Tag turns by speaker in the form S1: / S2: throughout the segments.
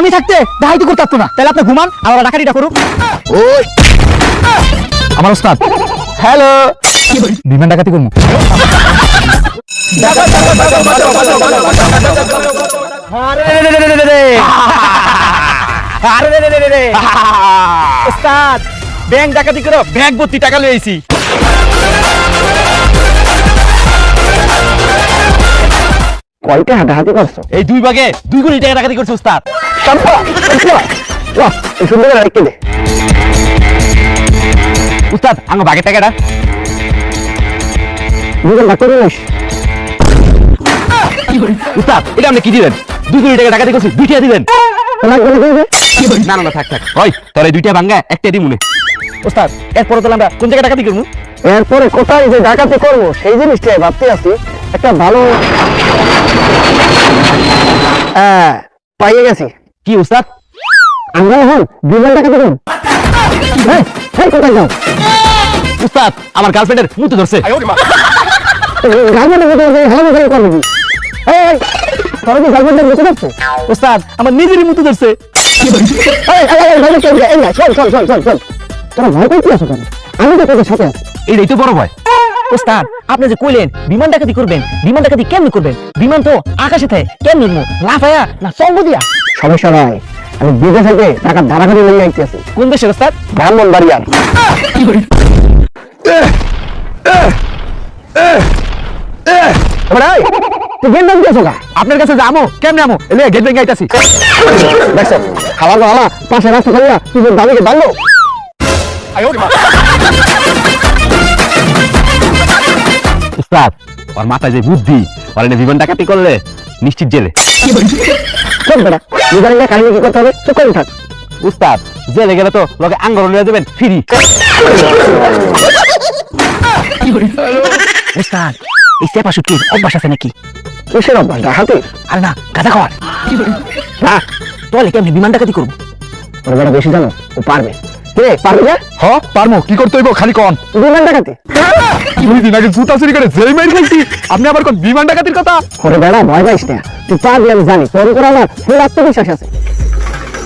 S1: আমি থাকতে ডাকাতি করতে পারতো না। তাহলে আপনি ঘুমান, আমরা ডাকাতিটা করুক। ওই আমার ওস্তাদ। হ্যালো, বিমান ডাকাতি করবো। ওস্তাদ ব্যাংক ডাকাতি করো, ব্যাংক ভর্তি টাকা লইছি।
S2: কয়টা হাঁটাহাঁটি করছো?
S1: এই 2 ভাগে 2 কোটি টাকা ডাকাতি করছে ওস্তাদ।
S2: সুন্দর রেখে দে
S1: উস্তাদ, আঙ্গ ভাগের টাকাটা
S2: দুজন ভাগ করে নিস।
S1: উস্তাদ এটা আপনি কি দিবেন? 2 কোটি টাকা ডাকাতি করছি, 2টা দিবেন। না না থাক থাক, ওই তোর এই 2টা ভাঙ্গা একটা দি মনে। ওস্তাদ এরপরে তো আমরা কোন জায়গায় ডাকাতি করবো?
S2: এরপরে কোথায় যে ডাকাতি করবো সেই জিনিসটাই ভাবতে আছি। একটা ভালো পাইয়ে গেছি।
S1: কি উস্তাদ?
S2: আমরা এখন বিমান ডাকাতি করবো। কোথায় যাও?
S1: উস্তাদ আমার গার্লফ্রেন্ডের মুতে ধরছে। ওস্তাদ আমার নিজেরই মুতে ধরছে।
S2: তোরা ভয় পাইতে আসো কেন? আমি তো তোদের সাথে আছি।
S1: এইটাই তো বড় ভয়। ওস্তাদ আপনি যে কইলেন বিমান ডাকাতি করবেন, বিমান ডাকাতি কেমনে করবেন? বিমান তো আকাশে থাকে, কেমনে উঠবো? লাফায়া না চঙ্গ দিয়া?
S2: সমস্যা নাই, আমি বিদেশ থেকে টাকা ধারা করে নিয়ে আইতে আছি।
S1: কোন দেশে ওস্তাদ?
S2: ব্রাহ্মণবাড়িয়ার।
S1: আপনার কাছে যাবো কেমনে? আমো এলে গেট ভেঙে আইতাছি।
S2: দেখছো খাবার ভালো পাশে রাস্তা খাইয়া তুই দাবিকে দাঁড়লো।
S1: উস্তাদ ওর মাথায় যে বুদ্ধি, ওর এনে বিমান ডাকাতি করলে নিশ্চিত জেলে।
S2: চল বেটা, বিমানের কাহিনী কি করতে হবে? চুপ করে থাক।
S1: উস্তাদ জেলে গেলে তো লোকে আঙ্গর নিয়ে দেবেন ফ্রি। উস্তাদ এই চেপা শুটকির অভ্যাস আছে নাকি?
S2: কিসের অভ্যাস? ডাকাতি?
S1: আর না গাঁজা খাওয়ার।
S2: না
S1: তাহলে কেমনি বিমান ডাকাতি করবো?
S2: ওর বেটা বেশি জানো, ও পারবে। কে পারবে না?
S3: হ পারমো, কি করতে হইব খালি কন।
S2: বিমান ডাকাতি
S3: 2 দিন আগে জুতা চুরি করে জেল মাইর খাইছি, আপনি আবার কোন বিমান ডাকাতির কথা?
S2: ওরে বেড়া ভয় পাইস না, তুই পারবি আমি জানি। তোর উপর আমার ফুল আত্মবিশ্বাস আছে।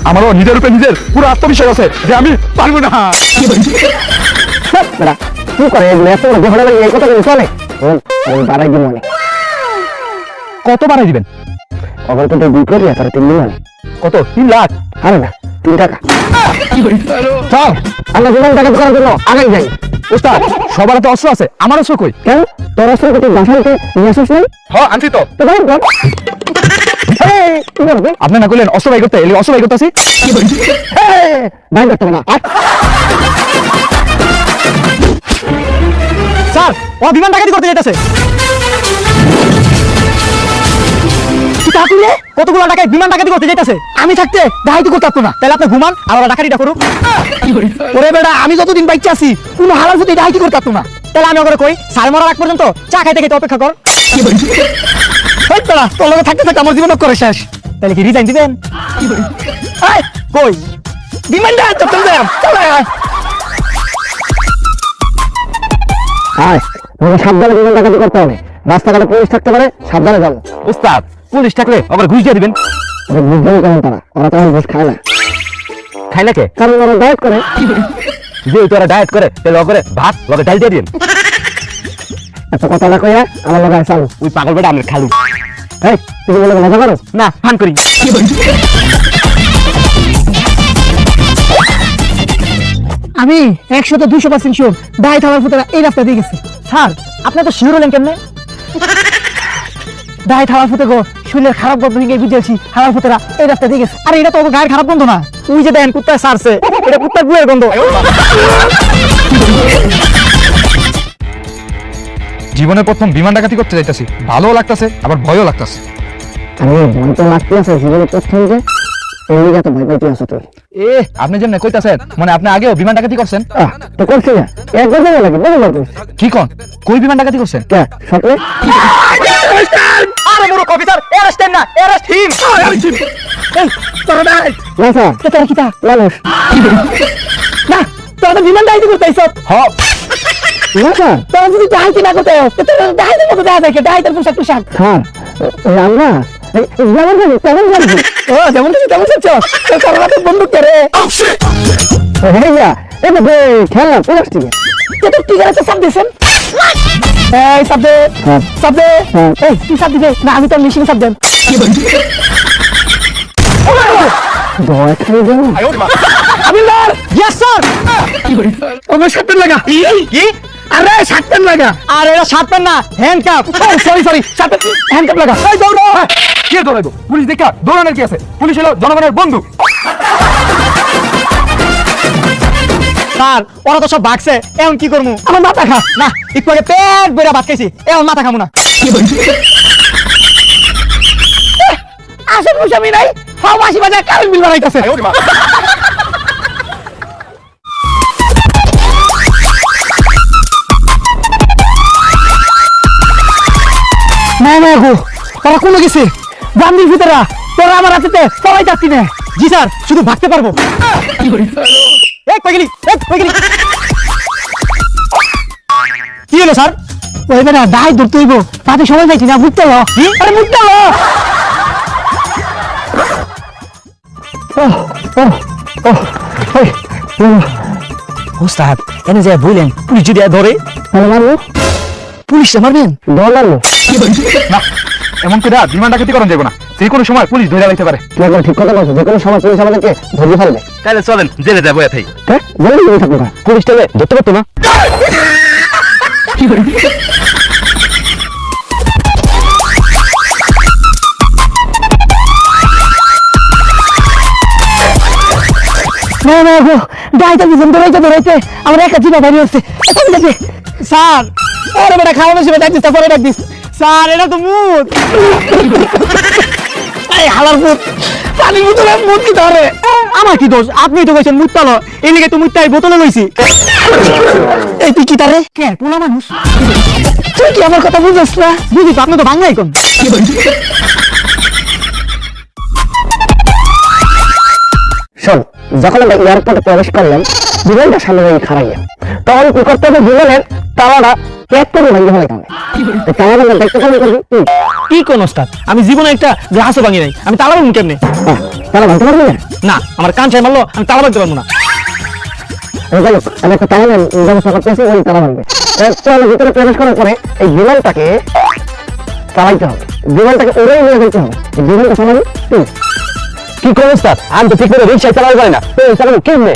S3: আমারও নিজের উপরে নিজের পুরো আত্মবিশ্বাস আছে যে আমি পারবো না।
S2: বেড়া তুই করে এগুলো এত বড় ঘটনা এই কথা কিন্তু চলে। আমি বাড়াই দিব অনেক।
S1: কত বাড়াই দিবেন?
S2: অগর তো 2 কোটি আর 3 মিলিয়ন।
S1: কত? 3 লাখ?
S2: আরে না 3 টাকা।
S1: চল
S2: আমরা বিমান ডাকাতি করার জন্য আগাই যাই।
S1: উস্তাদ সবার তো অস্ত্র আছে, আমার অস্ত্র কই?
S2: কেন তোর অস্ত্র তুই বাসাইতে নিয়ে আসিস নাই?
S3: হ আনছি তো।
S2: তো বাইর কর। কি করবে?
S1: আপনি না কইলেন অস্ত্র বাই করতে, এলি অস্ত্র বাই করতেছি।
S2: বাইর করতে না।
S1: স্যার ও বিমান ডাকাতি করতে যাইতেছে। কতগুলো টাকায় বিমান ডাকাতি করতে যাইতেছে? আমি থাকতে ডাকাতি করতে পারতো না। তাহলে আপনি ঘুমান, আমরা ডাকাতিটা করুক। ওরে বেটা আমি যতদিন বাইচে আছি কোন হালাল যদি ডাকাতি করতে পারতো না। তাহলে আমি ওকে কই সার মরার আগ পর্যন্ত চা খাইতে খাইতে অপেক্ষা কর। এই বেটা তোর লগে থাকতে থাকতে আমার জীবন করে শেষ। তাহলে কি রিজাইন দিবেন? এই কই বিমানটা চল যাম। চল আয়।
S2: হ্যাঁ তোকে সাবধানে বিমান ডাকাতি করতে হবে। রাস্তাঘাটে পুলিশ থাকতে পারে, সাবধানে যাবো।
S1: উস্তাদ পুলিশ থাকলে আবার ঘুষ দিয়ে দিবেন।
S2: ওরা বুঝবেন কেমন তারা? ওরা তেমন ঘুষ খায় না।
S1: খাই না কে?
S2: কারণ ওরা ডায়েট করে।
S1: যেহেতু ওরা ডায়েট করে তাহলে ওকে ভাত লগে ডাল দিয়ে দিন।
S2: এত কথা না কইয়া আমার লগে চালু।
S1: ওই পাগল বেটা আমি খালু।
S2: এই তুমি বলে মজা করো
S1: না ফান করি। আমি 100-200% শিওর ডায়েট হওয়ার পথে এই রাস্তা দিয়ে গেছে। স্যার আপনি তো শিওর হলেন কেমনে? ডায়েট হওয়ার পথে গো শরীরের খারাপ গন্ধ ভেঙে বুঝেছি হাওয়ার পথেরা এই রাস্তা দিয়ে গেছে। আরে এটা তো গায়ের খারাপ গন্ধ না, ওই যে দেন কুত্তায় সারছে, এটা কুত্তার গুয়ের গন্ধ।
S3: জীবনের প্রথম বিমান ডাকাতি করতে যাইতাছি, ভালো লাগতাছে আবার ভয়ও লাগতাছে।
S2: আমি ভয় তো লাগতে আছে জীবনের প্রথম যে এই লিগা তো ভয় পাইতে আছো তুই।
S3: এ আপনি যেমন কইতাছেন মানে আপনি আগেও বিমান ডাকাতি করছেন?
S2: তো করছি না একবার যাবে লাগে বহুবার করছি।
S3: কি কোন কই বিমান ডাকাতি করছেন?
S2: কে স্বপ্নে?
S1: আরে মোর অফিসার অ্যারেস্ট না, অ্যারেস্ট হিম। এই তোরা ডাই
S2: না স্যার
S1: তোরা কিটা
S2: মানুষ
S1: না, তোরা বিমান ডাইতে করতেছ।
S3: হ
S2: না স্যার
S1: তোরা যদি ডাইতে না করতে তোরা ডাইতে মতো দেখা যায়, ডাইতের পোশাক পোশাক।
S2: স্যার আমরা যেমন জানি তেমন জানি।
S1: ও যেমন কিছু তেমন চাচ্ছ করোনা তো বন্ধু কে রে
S2: ভাইয়া এটা খেল না প্লাস্টিকে
S1: তো টিকার আছে সব দিছেন এই সব দে সব দে এই কি সব দিবে না আমি তো মেশিন সব দেন
S2: দয়া খাই দেন
S1: আবিল্লার ইয়েস স্যার আমার শার্ট প্যান্ট লাগা কি আরে শার্ট প্যান্ট লাগা আরে এটা শার্ট প্যান্ট না hand cup sorry shirt hand cup লাগা এই দৌড়ো
S3: কে দৌড়াইবো পুলিশ দেখা দৌড়ানোর কি আছে পুলিশ হলো জনগণের বন্ধু
S1: স্যার ওরা তো সব ভাগছে এখন কি করবো আমার মাথা খা না একটু আগে পেট বেড়া ভাত খাইছি এখন মাথা খাবো না আসল মুসামি নাই সব 80 বাজার কারেন্ট বিল বাড়াইতেছে না না গো তোরা কোনো গেছে গান্ধীর ভিতরা তোরা আমার হাতে সবাই যাচ্ছি না জি স্যার শুধু ভাগতে পারবো এক পাগলি কি হলো স্যার ওই বেটা দায় ধরতে হইব তাতে সময় পাইছি না বুঝতে হলো আরে বুঝতে হলো ওস্তাদ এনে যায় বললেন পুলিশ যদি ধরে
S2: মারবো
S1: পুলিশে মারবেন
S2: দর মারবো
S3: না এমন করে বিমান ডাকাতি করা যাবে না যে কোনো সময় পুলিশ ধরে লাইতে পারে
S2: তুই একবার ঠিক কথা বলছো যে কোনো সময় পুলিশ আমাদেরকে ধরে ফেলবে
S3: তাহলে চলেন জেলে যাবো এতেই
S2: হ্যাঁ জেলে নিয়ে থাকবো না পুলিশ তবে ধরতে পারতো না
S1: না না গো গাইটা দিছেন ধরাইতে আমার একটা জিনা দাঁড়িয়ে আছে এখন দেখে স্যার পরে বেটা খাওয়ানোর সময় ডাক দিস পরে ডাক দিস স্যার এটা তো মুদ এই হালার মুদ পানির বোতলে মুদ কি ধরে আমার কি দোষ আপনি তো কইছেন মুদ তালো এই লিগে তো মুদটাই বোতলে লইছি এই তুই কি তারে কে পোলা মানুষ তুই কি আমার কথা বুঝছিস না বুঝি তো আপনি তো বাংলাই কোন
S2: শোন যখন আমরা এয়ারপোর্টে প্রবেশ করলাম বিমানটা সামনে গিয়ে খারাইয়া তখন কি করতে হবে বিমানের তালাটা ক্যাপ করে ভাঙিয়ে ফেলে কেমন তালা ভাঙা দেখতে কেমন করবি
S1: কি কোন ওস্তাদ আমি জীবনে একটা গ্লাসও ভাঙি নাই আমি তালা ভাঙবো কেমনে
S2: তালা ভাঙতে পারবি না
S1: না আমার কান ছাই মারলো আমি তালা ভাঙতে পারবো না
S2: গেল আমি একটা তালা ব্যবস্থা করতেছি ওই তালা ভাঙবে চলো ভিতরে প্রবেশ করার পরে এই বিমানটাকে চালাইতে হবে বিমানটাকে উড়েই নিয়ে যেতে হবে বিমানটা চালাবি তুই কি করবো স্যার আমি তো ঠিক করে রিক্সায় চালাতে পারি না তুই চালাবি কেমনে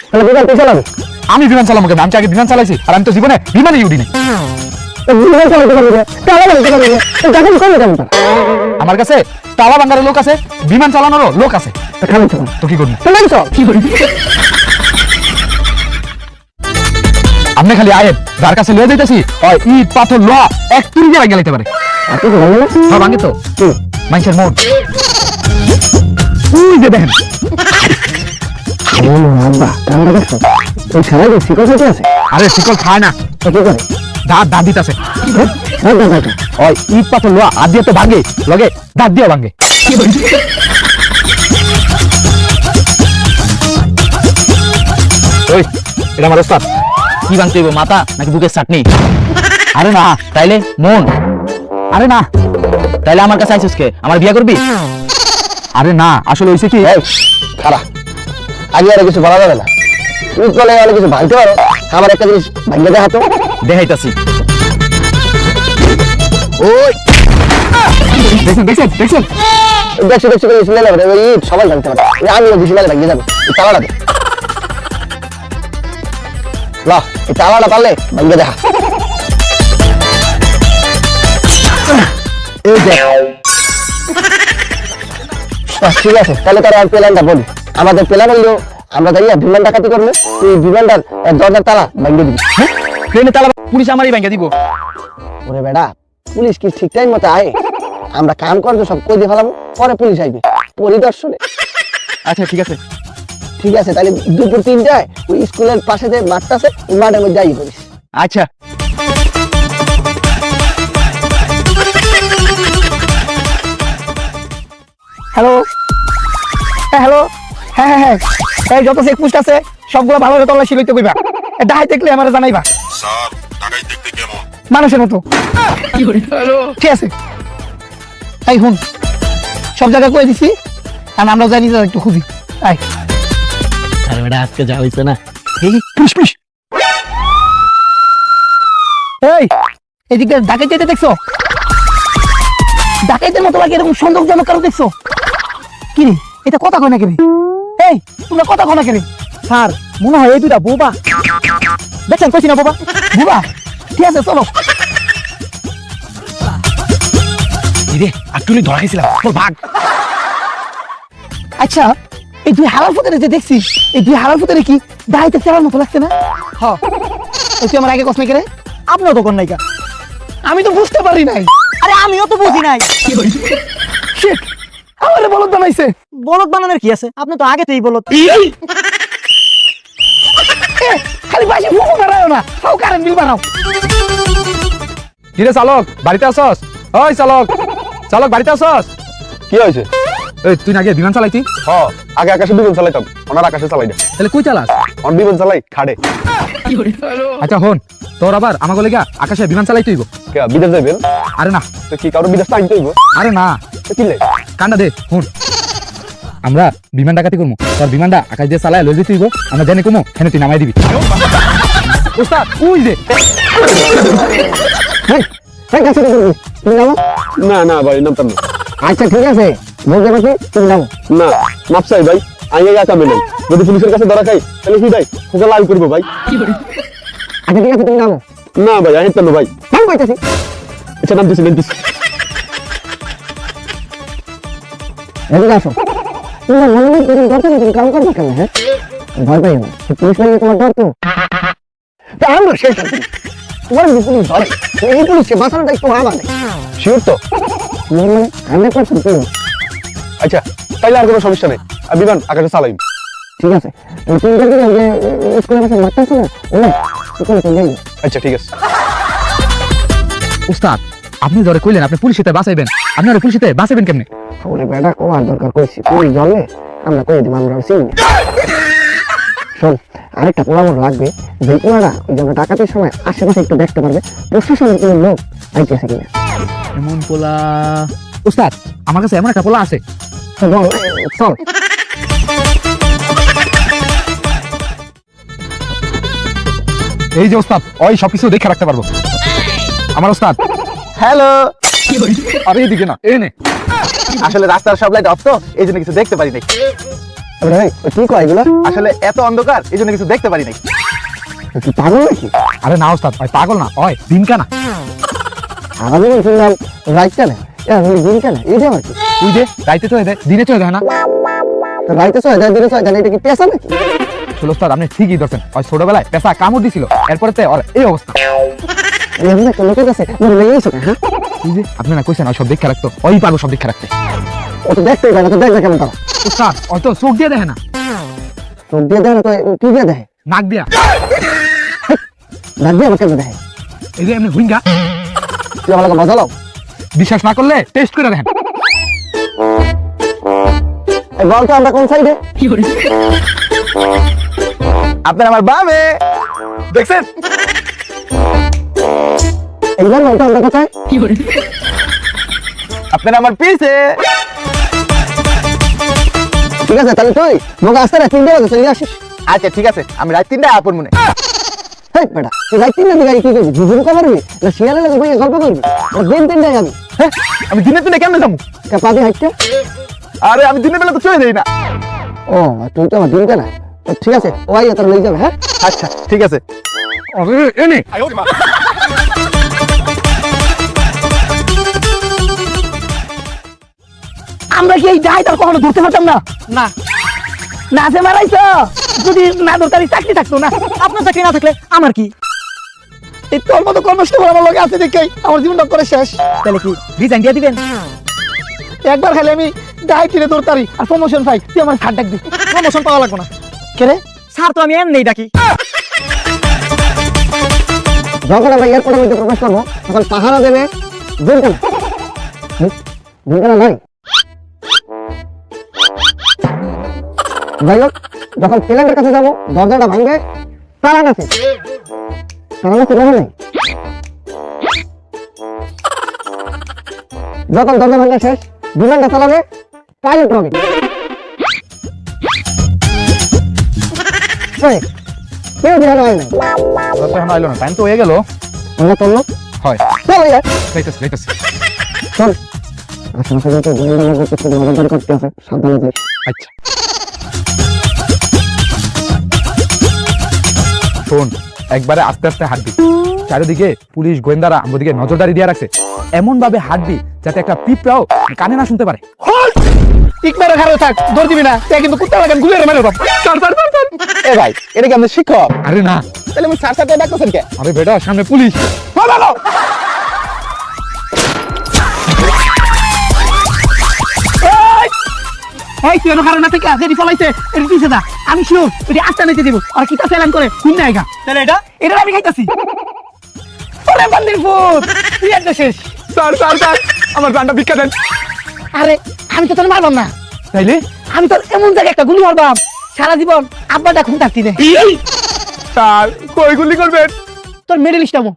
S2: তাহলে বিমান তুই চালাবি
S3: আমি বিমান চালাবো কেন আমি তো আগে বিমান চালাইছি আর আমি তো জীবনে বিমানে উঠিনি
S2: বিমান চালাতে পারবি না তালা ভাঙতে পারবি না যখন করবে কেমন
S3: আমার কাছে তালা ভাঙার লোক আছে বিমান চালানোরও লোক আছে
S2: খালি তো
S3: তো কি করবি
S2: কি করবি
S3: আপনি খালি আয়েন যার কাছে লয়ে যাইতেছি ওই ইট পাথর লোহা এক তুরি দিয়ে ভাঙে লাইতে পারে
S2: আপনি তো ভাঙবে না
S3: সব ভাঙে তো
S2: কি
S3: মানুষের মন উই যে দেখেন
S2: আব্বা কামটা দেখছো ওই সারা যে শিকল সাথে আছে
S3: আরে শিকল খায় না
S2: তো কি করে
S3: দাঁত দিতেছে
S2: দাদা
S3: ওই ইট পাথর লোহা হাত দিয়ে তো ভাঙে লগে দাঁত দিয়ে ভাঙে ওই এটা আমার ওস্তাদ
S1: কি ভাঙতে হইব মাথা নাকি বুকের চাটনি
S3: আরে না
S1: তাইলে মন
S3: আরে না
S1: তাইলে আমার কাছে আইছিস কে আমার বিয়ে করবি
S3: আরে না আসলে হইছে কি
S2: এই খারা আগে আর কিছু বলা যাবে না তুমি বলে অনেক কিছু ভাঙতে পারো আমার একটা জিনিস ভাঙতে দেখা তো
S1: দেখাইতাছি
S3: ওই দেখছেন দেখছেন দেখছেন
S2: দেখছি করে শুনে নেবে ওই সবাই ভাঙতে পারে আমিও বেশি মেলে ভাঙতে যাবো এই তালাটা দে লা এই তালাটা পারলে ভাঙতে দেখা এই দেখ ঠিক আছে তাহলে তার আর প্ল্যানটা বলি আমাদের প্ল্যান হইলো আমরা দাঁড়িয়ে বিমান ডাকাতি করবো তুই বিমানটার দরজার তালা ভাঙিয়ে দিবি
S1: ট্রেনে তালা পুলিশ আমারই ভাঙা দিব
S2: ওরে বেটা পুলিশ কি ঠিক টাইম মতো আয় আমরা কাম করবো সব কই দিয়ে ফেলাবো পরে পুলিশ আইবে পরিদর্শনে
S1: আচ্ছা ঠিক আছে
S2: তাহলে দুপুর 3টায় ওই স্কুলের পাশে যে মাঠটা আছে ওই মাঠের মধ্যে আই করিস
S1: আচ্ছা হ্যালো হ্যালো হ্যাঁ এই যত চেকপোস্ট আছে সবগুলো ভালোভাবে তল্লাশি লইতে কইবা ডাহাই দেখলে আমার জানাইবা
S4: স্যার ঢাকায় দেখতে কেমন
S1: মানুষের মতো ঠিক আছে এই হুন সব জায়গায় কয়ে দিছি আর আমরা জানি যে একটু খুঁজি আয় আরে বেটা আজকে যা হইছে না এই পুশ পুশ এই এদিকে ডাকাই যেতে দেখছো ডাকাইতের মতো লাগে এরকম সন্দেহজনক কারো দেখছো কি রে এটা কথা কয় না কেন এই তোমরা কথা কয় না কেন স্যার মনে হয় এই দুটা বোবা দেখছেন কইছি না বোবা বোবা ঠিক আছে চলো
S3: রে আটুলি ধরা খেয়েছিলাম তোর ভাগ
S1: আচ্ছা এই দুই হালাল ফুতেরে যে দেখছি এই দুই হালাল ফুতেরে কি দাইতে ফেরার মতো লাগছে না হ্যাঁ তুই আমার আগে কস নাই কেন আপনিও তো কোন নাইকা আমি তো বুঝতে পারি নাই আরে আমিও তো বুঝি নাই শিট আমারে বলদ বানাইছে বলদ বানানোর কি আছে আপনি তো আগেতেই বলদ খালি বাসি ফুফু বানাও না ফাও কারেন্ট বিল বানাও
S3: কিরে চালক বাড়িতে আসস ওই চালক চালক বাড়িতে আসস
S2: কি হয়েছে?
S3: এই তুই না আগে বিমান চালাইতি
S2: হ আগে আকাশে বিমান চালাইতাম, ওনার আকাশে চালাই না।
S3: তাহলে কই চালাস
S2: অন বিমান চালাই খাড়ে।
S3: আচ্ছা হন তোর আবার আমাকে লেগা আকাশে বিমান চালাইতে হইব
S2: কে বিদেশ যাইবেন?
S3: আরে না
S2: তো কি কারো বিদেশ আনতে হইব?
S3: আরে না
S2: তো কি লে?
S3: কান্ডা দে হুন আমরা বিমান ডাকাতি করবো তোর বিমানটা আকাশ দিয়ে চালায় লই যেতে হইব আমরা জানি কমো হেনে তুই নামাই দিবি ওস্তাদ উই দে
S2: হেই হেই কাছে তুমি নামো। না না ভাই নামতাম না। আচ্ছা ঠিক আছে বুঝতে পারছি তুমি নামো। না মাপসাই ভাই আমি একা কামে নাই, যদি পুলিশের কাছে ধরা খাই তাহলে কি ভাই ওকে লাল করবো ভাই। আচ্ছা ঠিক আছে তুমি নামো। না ভাই আমি নামতাম না ভাই। নাম কইতাছি। আচ্ছা নামতেছি নামতেছি। এদিকে আসো। তোমার মনে নেই তুমি করতে তুমি কাম করবে কেন? হ্যাঁ ভয় পাই না, পুলিশ মানে তোমার ডর তো। তা আমরা শেষ করছি তোমার যদি পুলিশ ধরে এই পুলিশকে বাঁচানোর দায়িত্ব আমার। শিওর তো? মানে 100% শিওর। আচ্ছা তাইলে আর কোনো সমস্যা নেই, আর বিমান আকাশে চালাই। ঠিক আছে তুমি দেখি যে স্কুলের কাছে মারতে আছে না ওই স্কুলে চলে যাই। আচ্ছা ঠিক আছে।
S3: উস্তাদ আপনি ধরে কইলেন আপনি পুলিশে বাঁচাইবেন আপনি আর পুলিশে বাঁচাইবেন কেমনে
S2: ওরে বেটা কোয়ার দরকার কইছি পুলিশ ধরলে আমরা কই দিব আমরা চিনি। শোন আরেকটা পরামর্শ লাগবে, যে পোলাটা ওই যে আমরা ডাকাতের সময় আশেপাশে একটু দেখতে পারবে প্রশাসনের কোনো লোক আইতেছে কিনা।
S3: এমন পোলা উস্তাদ আমার কাছে এমন একটা পোলা আছে
S2: তো বল চল।
S3: এই যে ওস্তাদ ওই সবকিছু দেখে রাখতে পারবো আমার ওস্তাদ।
S1: হ্যালো
S3: আরে এইদিকে না এই নে
S1: আসলে রাস্তার সব লাইট অফ তো এই জন্য কিছু দেখতে পারি নাই
S2: ভাই কি কয় এগুলো?
S1: আসলে এত অন্ধকার এই জন্য কিছু দেখতে পারি নাই
S2: কি পাগল নাকি?
S3: আরে না ওস্তাদ ওই পাগল না ওই দিনকা না
S2: আমি শুনলাম রাইটটা না দিন কেন এইটা আর কি?
S3: তুই দে রাইতে তো দিনে চলে যায় না
S2: তো রাইতে ছয় দেয় দিনে ছয় দেয়, এটা কি পেশা নাকি?
S3: চলো ওস্তাদ আপনি ঠিকই ধরছেন ওই ছোটবেলায় পেশা কামড় দিছিল এরপরে তো ওর এই অবস্থা
S2: এমনি একটা লোকের কাছে মনে লেগে গেছে হ্যাঁ?
S3: এই যে আপনি না কইছেন ওই সব দেখে রাখতো ওই পারবো সব দেখে রাখতে
S2: ও তো দেখতেই পারে না, তো দেখবে কেমন তারা?
S3: ওস্তাদ ওই তো চোখ দিয়ে দেখে না
S2: চোখ দিয়ে দেয় না তো কি দিয়ে দেয়?
S3: নাক দিয়া
S2: রাত দিয়ে আমার কেমন দেয়?
S3: এই যে এমনি হুইঙ্গা
S2: তুই আমার লাগে মজা লাও।
S3: বিশ্বাস না করলে টেস্ট করে দেখেন
S2: এই বল তো আমরা কোন সাইডে?
S1: আপনার আমার বামে দেখছেন
S2: এইবার বল তো আমরা কোথায়?
S1: আপনার আমার পিছে
S2: ঠিক আছে তাহলে তুই মোকে আসতে রাত 3টা বাজে চলে আসিস।
S1: আচ্ছা ঠিক আছে আমি রাত 3টা আপন মনে
S2: হেই বেটা তুই রাত 3টার দিকে কি করবি? ঝুঝুর কমারবি না শিয়ালের লাগে বইয়ে গল্প করবি? দিন 3টায় যাবি
S1: হ্যাঁ আমি দিনে দিনে কেমনে যাবো
S2: পাবি হাইটটা?
S1: আরে আমি দিনের বেলা তো চলে যাই না
S2: ও তুই তো আমার দিনটা না। তো ঠিক আছে ওই তোর লই যাবে। হ্যাঁ
S1: আচ্ছা ঠিক আছে
S3: আরে এনে
S1: আমরা কি এই ডাইটার কখনো ধরতে পারতাম না না না যে মারাইছো যদি না দরকারি চাকরি থাকতো না আপনার চাকরি না থাকলে আমার কি এই তোর মতো কর্মস্থল আমার লগে আছে দেখে আমার জীবনটা করে শেষ তাহলে কি রিজাইন দিয়ে দিবেন একবার খালি আমি ডাইটিরে দরকারি আর প্রমোশন পাই তুই আমার ছাড় ডাকবি প্রমোশন পাওয়া লাগবে না কে রে স্যার তো আমি এমনি ডাকি
S2: যখন আমরা এয়ারপোর্টের মধ্যে প্রবেশ করবো তখন পাহারা দেবে দিনকানা। দিনকানা নয় যাই হোক যখন প্লেনের কাছে যাবো দরজাটা ভাঙবে তারা আছে তারা আছে দেখে নেই। যখন দরজা ভাঙা শেষ বিমানটা চালাবে পাইলট রবিন এই, কেউ দেখা হয় না
S3: ওরা তো এখন আইলো না, টাইম তো হয়ে গেল।
S2: আমরা চললো
S3: হয়,
S2: চলো যাই
S3: যাইতেছি যাইতেছি।
S2: চল আশেপাশে যত গোয়েন্দা করতে শুধু নজরদারি করতে আছে সাবধানে যাই
S3: আচ্ছা শোন, একবারে আস্তে আস্তে হাঁটবি, চারিদিকে পুলিশ গোয়েন্দারা আমাদের দিকে নজরদারি দিয়ে রাখছে, এমন ভাবে হাঁটবি যাতে একটা পিঁপড়াও কানে না শুনতে পারে।
S1: ঠিক মেরে খারাপ থাক, দৌড় দিবি না, তাই কিন্তু কুত্তা লাগান গুলে মেরে বাপ।
S5: এ ভাই এটা কি আমাদের শিক্ষক?
S3: আরে না,
S5: তাহলে আমি স্যার সাথে ডাকতেছেন কে?
S3: আরে বেটা সামনে পুলিশ।
S1: এই তুই কারণ না থেকে যেটি ফলাইছে এটি পিছে দা, আমি শিওর এটি আস্তে নিতে দিব, আর কি কাছে এলান করে কোন জায়গা তাহলে এটা আমি খাইতাছি। ওরে বান্দির ফুট, তুই একটা শেষ।
S3: স্যার স্যার স্যার, আমার গানটা ভিক্ষা দেন।
S1: আরে আমি তো তোর মারবাম না,
S3: তাইলে
S1: আমি তোর এমন জায়গায় একটা গুলি মারবাম সারা জীবন আব্বাটা খুন থাকতি নে।
S3: স্যার কই গুলি করবেন?
S1: তোর মেডেলিস্ট হবো।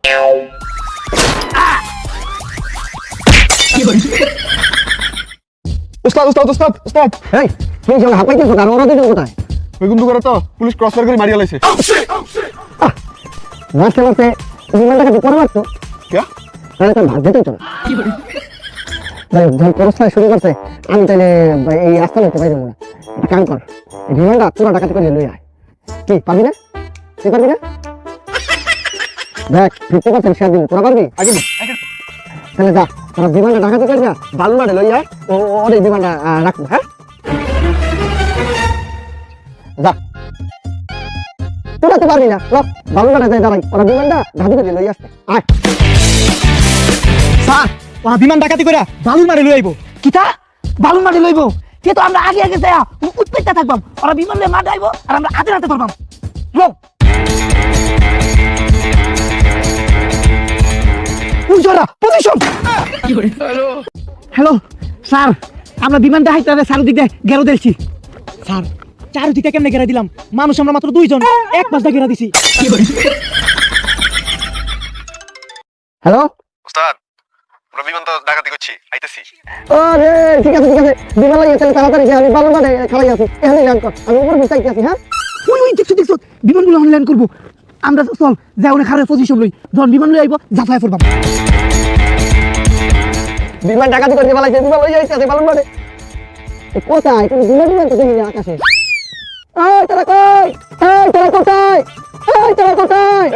S5: উস্তাদ উস্তাদ উস্তাদ উস্তাদ,
S2: এই তুই যখন হাঁপাইতেছো কারণ ওরা দুজন কোথায়
S5: ওই গুন্ডু করে তো পুলিশ ক্রস ফায়ার করে মারিয়া লাইছে।
S2: মারতে মারতে বিমানটাকে তো পরে মারতো
S5: কে?
S2: তাহলে তোর ভাগ যেতেই তো না যখন পরস্তায় শুরু করছে আমি তাহলে এই রাস্তা নিতে পারি না একটা কাম কর এই বিমানটা পুরো ডাকাতি করে লই আয় কি পারবি না তুই পারবি না দেখ 50% শেয়ার দিবি তোরা পারবি আগে তাহলে যা তোরা বিমানটা ডাকাতি করে যা বালু মাঠে লই আয় ওর এই বিমানটা রাখবো হ্যাঁ যা তোরা তো পারবি না লোক বালু মাঠে যাই দাঁড়াই ওরা বিমানটা ডাকাতি করে লই আসবে আয়
S1: স্যার ওরা বিমান ডাকাতি করে বালুর মারে লই আইবো। কিতা বালুর মারে লইবো? সে তো আমরা আগে আগে যায়া উৎপেত্তা থাকবাম, ওরা বিমান লয়ে মাঠে আইবো আর আমরা হাতে হাতে পারবাম। লো উজরা পজিশন। হ্যালো স্যার, আমরা বিমানটা হাইতে চারদিক দিয়ে গেরো দিয়েছি। স্যার চারদিকে কেমনে ঘেরা দিলাম? মানুষ আমরা মাত্র 2 জন, এক পাশ দিয়ে ঘেরা দিছি।
S2: হ্যালো
S4: উস্তাদ, আমরা বিমান তো ডাকাতি করছি, আইতেছি।
S2: আরে ঠিক আছে বিমান লাগিয়ে তাহলে তাড়াতাড়ি যে আমি বালু মাঠে খালাই আছি এখানে ল্যান্ড কর আমি উপরে বুঝতে আছি হ্যাঁ
S1: ওই দেখছো বিমানগুলো অনলাইন করবো আমরা, চল যাই অনেক হারের পজিশন লই, যখন বিমান লই আইবো জাফায় পড়বাম।
S2: বিমান ডাকাতি করে পালাইছে বিমান লই যাইছে বালু মাঠে কোথায় তুমি বিমান তো দেখি না আকাশে এই তোরা কই এই তোরা কোথায় এই তোরা কোথায়